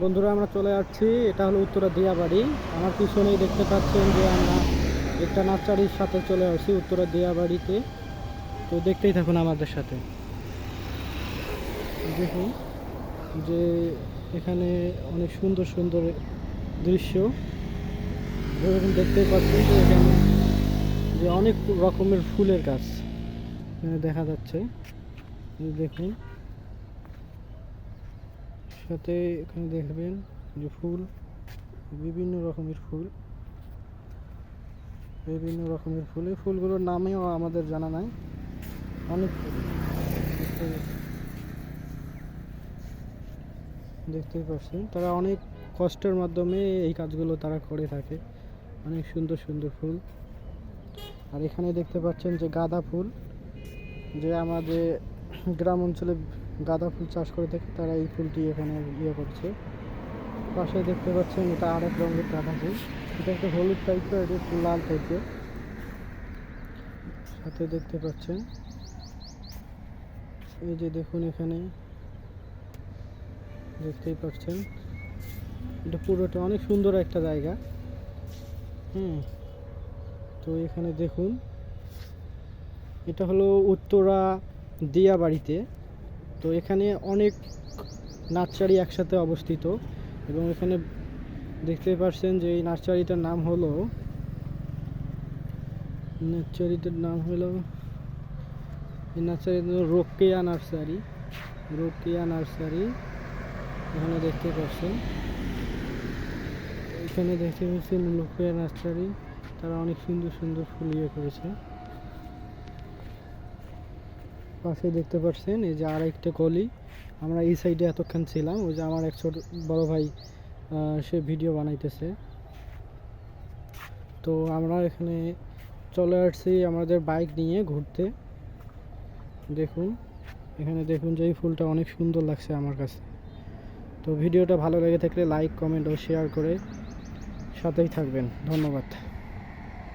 বন্ধুরা আমরা চলে যাচ্ছি, এটা হলো উত্তরা দিয়াবাড়ি। আমার পিছনেই দেখতে পাচ্ছেন যে আমরা একটা নার্সারির সাথে চলে আসছি উত্তরা দিয়াবাড়িতে। তো দেখতেই থাকুন আমাদের সাথে। দেখুন যে এখানে অনেক সুন্দর সুন্দর দৃশ্য। ধরুন দেখতেই পাচ্ছেন যে এখানে যে অনেক রকমের ফুলের গাছ এখানে দেখা যাচ্ছে। দেখুন সাথে এখানে দেখবেন যে ফুল, বিভিন্ন রকমের ফুল, বিভিন্ন রকমের ফুল। এই ফুলগুলোর নামেও আমাদের জানা নাই। অনেক ফুল দেখতেই পাচ্ছেন, তারা অনেক কষ্টের মাধ্যমে এই কাজগুলো তারা করে থাকে। অনেক সুন্দর সুন্দর ফুল। আর এখানে দেখতে পাচ্ছেন যে গাঁদা ফুল, যে আমাদের গ্রাম অঞ্চলে গাঁদা ফুল চাষ করে থাকে, তারা এই ফুলটি এখানে করছে। পাশে দেখতে পাচ্ছেন এটা আরেক রঙের গাঁদা ফুল, এটা একটা হলুদ টাইপের, এটা একটু লাল টাইপের। সাথে দেখতে পাচ্ছেন এই যে দেখুন এখানে দেখতেই পাচ্ছেন এটা পুরোটা অনেক সুন্দর একটা জায়গা। তো এখানে দেখুন এটা হলো উত্তরা দিয়াবাড়িতে। তো এখানে অনেক নার্সারি একসাথে অবস্থিত, এবং এখানে দেখতেই পাচ্ছেন যে এই নার্সারিটার নাম হলো রোকেয়া নার্সারি। রোকেয়া নার্সারি এখানে দেখতে পাচ্ছেন, এখানে দেখতে পাচ্ছেন রোকেয়া নার্সারি। তারা অনেক সুন্দর সুন্দর ফুল করেছে। পাশে দেখতে পাচ্ছেন এই যে আরেকটা গলি। আমরা এই সাইডে এতক্ষণ ছিলাম, ওই যে আমার এক ছোট বড় ভাই সে ভিডিও বানাইতেছে। তো আমরা এখানে চলে আসছি আমাদের বাইক নিয়ে ঘুরতে। দেখুন এখানে দেখুন যে এই ফুলটা অনেক সুন্দর লাগছে আমার কাছে। তো ভিডিওটা ভালো লেগে থাকলে লাইক, কমেন্ট ও শেয়ার করে সাথেই থাকবেন। ধন্যবাদ।